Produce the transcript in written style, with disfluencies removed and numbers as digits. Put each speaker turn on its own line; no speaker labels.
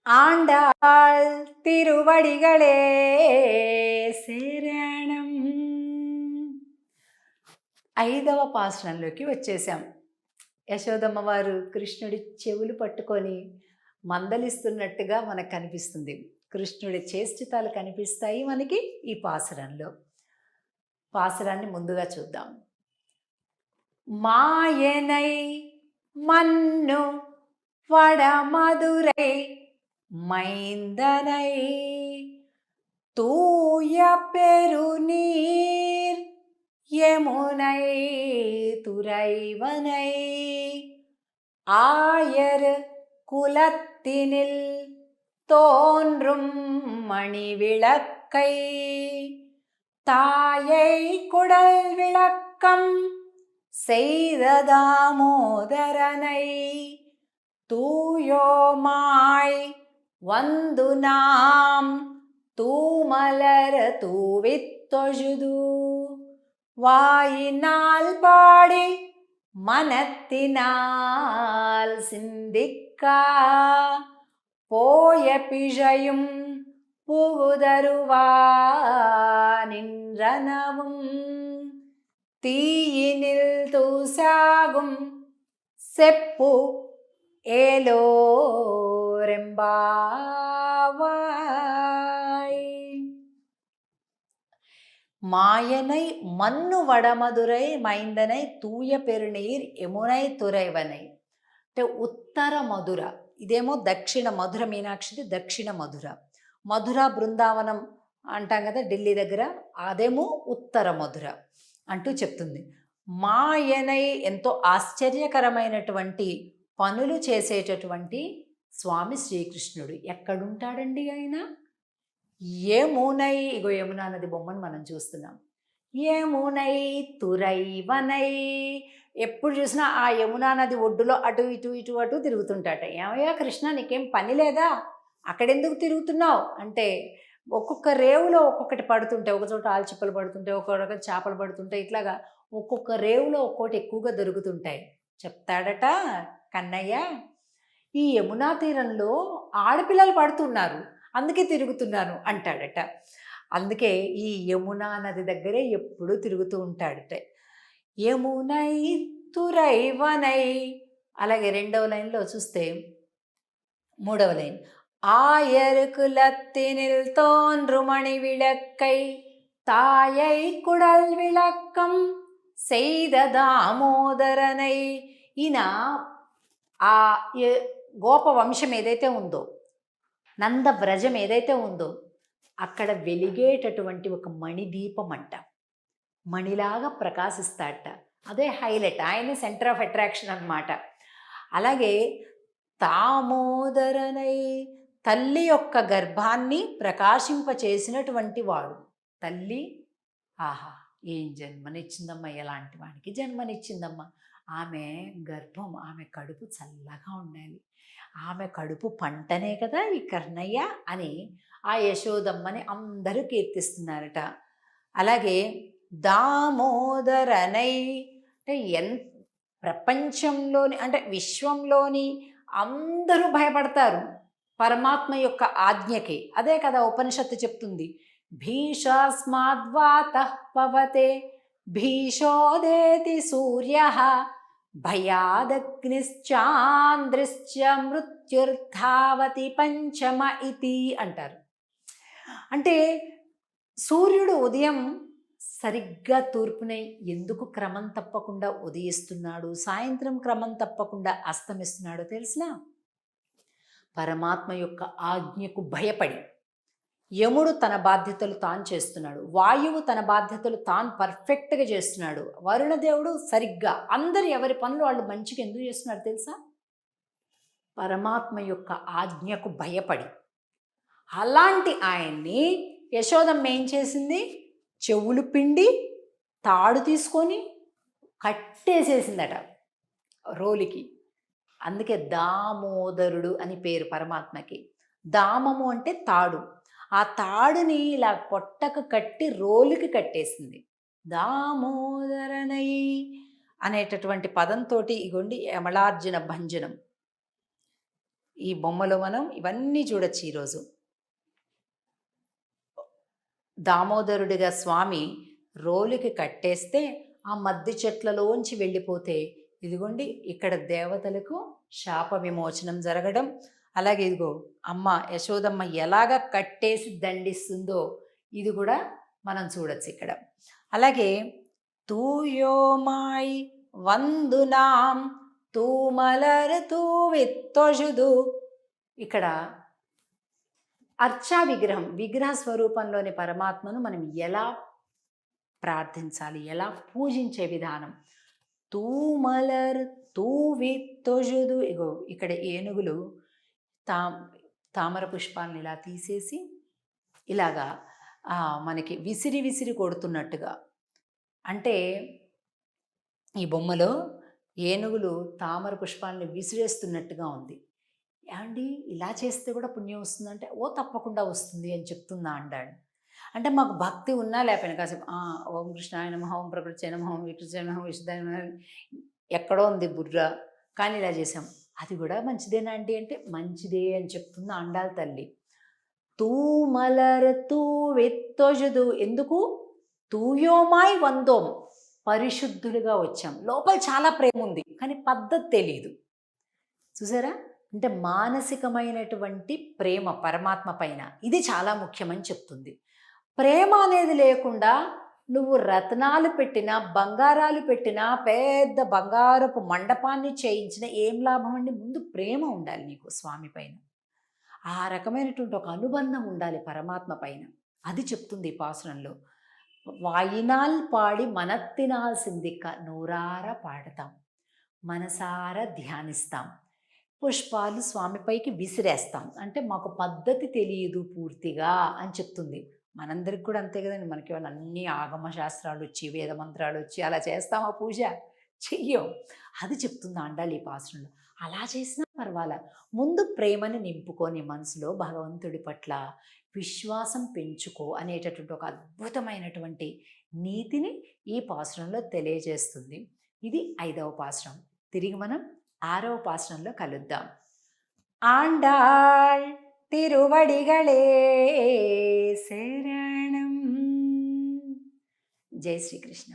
ఆండాళ్ తిరువడిగళే శరణం. 5వ పాసురంలోకి వచ్చేసాం. యశోదమ్మ వారు కృష్ణుడి చెవులు పట్టుకొని మందలిస్తున్నట్టుగా మనకు కనిపిస్తుంది. కృష్ణుడి చేష్టితాలు కనిపిస్తాయి మనకి ఈ పాసురంలో. పాసురాన్ని ముందుగా చూద్దాం. మాయనై మన్ను వడమదురై மைந்தனை தூய பெருநீர் யமுனை துறைவனை ஆயர் குலத்தினில் தோன்றும் மணிவிளக்கை தாயை குடல் விளக்கம் செய்த தாமோதரனை தூயோமாய் வந்து நாம் தூமலர் தூவித்தொழுது வாயினால் பாடி மனத்தினால் சிந்திக்கா போய பிழையும் புகுதருவா நின்றனவும் தீயினில் தூசாகும் செப்பு ఏలోరెంబావాయ్. మాయనై మన్ను వడమదురై మైందనై తూయ పెరునీర్ యమునై తురైవనై. అంటే ఉత్తర మధుర, ఇదేమో దక్షిణ మధుర. మీనాక్షిది దక్షిణ మధుర. మధుర బృందావనం అంటాం కదా ఢిల్లీ దగ్గర, అదేమో ఉత్తర మధుర అంటూ చెప్తుంది. మాయనై ఎంతో ఆశ్చర్యకరమైనటువంటి పనులు చేసేటటువంటి స్వామి శ్రీకృష్ణుడు. ఎక్కడుంటాడండి ఆయన? యమునై, ఇగో యమునా నది బొమ్మను మనం చూస్తున్నాం. యమునై తురైవనై, ఎప్పుడు చూసినా ఆ యమునా నది ఒడ్డులో అటు ఇటు ఇటు అటు తిరుగుతుంటాట. ఏమయ్యా కృష్ణ, నీకేం పని లేదా? అక్కడెందుకు తిరుగుతున్నావు అంటే, ఒక్కొక్క రేవులో ఒక్కొక్కటి పడుతుంటాయి. ఒక చోట ఆల్చిప్పలు పడుతుంటాయి, ఒక్కొక్క చేపలు పడుతుంటాయి. ఇట్లాగా ఒక్కొక్క రేవులో ఒక్కోటి ఎక్కువగా దొరుకుతుంటాయి. చెప్తాడట కన్నయ్య, ఈ యమునా తీరంలో ఆడపిల్లలు పడుతున్నారు, అందుకే తిరుగుతున్నాను అంటాడట. అందుకే ఈ యమునా నది దగ్గరే ఎప్పుడూ తిరుగుతూ ఉంటాడట. యమునై తురైవనై. అలాగే 2వ లైన్లో చూస్తే 3వ లైన్, ஆயர் குலத்தினில் தோன்றுமணி விளக்கை தாயை குடல் விளக்கம் செய்த దామోదరనై. ఈయన ఆ గోప వంశం ఏదైతే ఉందో, నంద వ్రజం ఏదైతే ఉందో, అక్కడ వెలిగేటటువంటి ఒక మణిదీపం అంట. మణిలాగా ప్రకాశిస్తాడట. అదే హైలైట్, ఆయన సెంటర్ ఆఫ్ అట్రాక్షన్ అన్నమాట. అలాగే దామోదరనై, తల్లి యొక్క గర్భాన్ని ప్రకాశింపచేసినటువంటి వాడు. తల్లి ఆహా, ఏం జన్మనిచ్చిందమ్మా, ఎలాంటి వాడికి జన్మనిచ్చిందమ్మా. ఆమె గర్భం, ఆమె కడుపు చల్లగా ఉండాలి, ఆమె కడుపు పంటనే కదా ఈ కర్ణయ్య అని ఆ యశోదమ్మని అందరూ కీర్తిస్తున్నారట. అలాగే దామోదరనై అంటే ప్రపంచంలోని అంటే విశ్వంలోని అందరూ భయపడతారు పరమాత్మ యొక్క ఆజ్ఞకి. అదే కదా ఉపనిషత్తు చెప్తుంది, భీషాస్మాద్వాతః పవతే భీషోదేతి సూర్యః భయాదగ్నిశ్చాంద్రిశ్చ మృత్యుర్ధావతి పంచమ ఇతి అంటారు. అంటే సూర్యుడు ఉదయం సరిగ్గా తూర్పున ఎందుకు క్రమం తప్పకుండా ఉదయిస్తున్నాడు, సాయంత్రం క్రమం తప్పకుండా అస్తమిస్తున్నాడో తెలిసినా? పరమాత్మ యొక్క ఆజ్ఞకు భయపడి. యముడు తన బాధ్యతలు తాను చేస్తున్నాడు, వాయువు తన బాధ్యతలు తాను పర్ఫెక్ట్గా చేస్తున్నాడు, వరుణదేవుడు సరిగ్గా. అందరు ఎవరి పనులు వాళ్ళు మంచిగా ఎందుకు చేస్తున్నారు తెలుసా? పరమాత్మ యొక్క ఆజ్ఞకు భయపడి. అలాంటి ఆయన్ని యశోదమ్మ ఏం చేసింది? చెవులు పిండి తాడు తీసుకొని కట్టేసేసిందట రోలికి. అందుకే దామోదరుడు అని పేరు పరమాత్మకి. దామము అంటే తాడు. ఆ తాడుని ఇలా పొట్టకు కట్టి రోలుకి కట్టేసింది. దామోదరనై అనేటటువంటి పదంతో ఇగోండి యమలార్జున భంజనం. ఈ బొమ్మలో మనం ఇవన్నీ చూడొచ్చు ఈరోజు. దామోదరుడిగా స్వామి రోలుకి కట్టేస్తే ఆ మద్ది చెట్లలోంచి వెళ్ళిపోతే ఇదిగోండి ఇక్కడ దేవతలకు శాప విమోచనం జరగడం, అలాగే ఇదిగో అమ్మ యశోదమ్మ ఎలాగ కట్టేసి దండిస్తుందో ఇది కూడా మనం చూడొచ్చు ఇక్కడ. అలాగే తూయోమాయ్ వందునాం తూమలర్ తూవిత్తొజుదు, ఇక్కడ అర్చా విగ్రహ స్వరూపంలోని పరమాత్మను మనం ఎలా ప్రార్థించాలి, ఎలా పూజించే విధానం. తూమలర్ తూవి తొజుదు, ఇగో ఇక్కడ ఏనుగులు తామర పుష్పాలను ఇలా తీసేసి ఇలాగా మనకి విసిరి విసిరి కొడుతున్నట్టుగా, అంటే ఈ బొమ్మలో ఏనుగులు తామర పుష్పాలను విసిరేస్తున్నట్టుగా ఉంది. ఏమండి ఇలా చేస్తే కూడా పుణ్యం వస్తుందంటే, ఓ తప్పకుండా వస్తుంది అని చెప్తుందా అంటాడు. అంటే మాకు భక్తి ఉన్నా లేకపోయినా కాసేపు ఓం కృష్ణాయ నమః, ఓం ప్రకృత్యై నమః, ఓం వికృత్యై నమః, విశుద్ధాయ నమః, ఎక్కడో ఉంది బుర్ర, కానీ ఇలా చేసాం. అది కూడా మంచిదేనా అండి అంటే మంచిదే అని చెప్తుంది ఆండాళ్ తల్లి. తూమలర్ తూవెత్తొజుదు, ఎందుకు తూయోమాయ్ వందోం, పరిశుద్ధులుగా వచ్చాం. లోపల చాలా ప్రేమ ఉంది కానీ పద్ధతి తెలియదు. చూసారా, అంటే మానసికమైనటువంటి ప్రేమ పరమాత్మ పైన ఇది చాలా ముఖ్యమని చెప్తుంది. ప్రేమ అనేది లేకుండా నువ్వు రత్నాలు పెట్టినా, బంగారాలు పెట్టినా, పెద్ద బంగారపు మండపాన్ని చేయించిన ఏం లాభం అండి? ముందు ప్రేమ ఉండాలి నీకు స్వామి పైన. ఆ రకమైనటువంటి ఒక అనుబంధం ఉండాలి పరమాత్మ పైన. అది చెప్తుంది ఈ పాసురంలో. వాయినాల్ పాడి మనత్తినాల్ సిందిక్క, నోరార పాడతాం, మనసారా ధ్యానిస్తాం, పుష్పాలు స్వామిపైకి విసిరేస్తాం. అంటే మాకు పద్ధతి తెలియదు పూర్తిగా అని చెప్తుంది. మనందరికి కూడా అంతే కదండి. మనకి వాళ్ళు అన్ని ఆగమ శాస్త్రాలు వచ్చి, వేద మంత్రాలు వచ్చి అలా చేస్తామా పూజ? చెయ్యం. అది చెప్తుంది ఆండాళ్ ఈ పాసురంలో. అలా చేసినా పర్వాలా, ముందు ప్రేమని నింపుకొని మనసులో భగవంతుడి పట్ల విశ్వాసం పెంచుకో అనేటటువంటి ఒక అద్భుతమైనటువంటి నీతిని ఈ పాసురంలో తెలియజేస్తుంది. ఇది 5వ పాసురం. తిరిగి మనం 6వ పాసురంలో కలుద్దాం. ఆండాళ్ తిరువడిగళే శరణం. జై శ్రీకృష్ణ.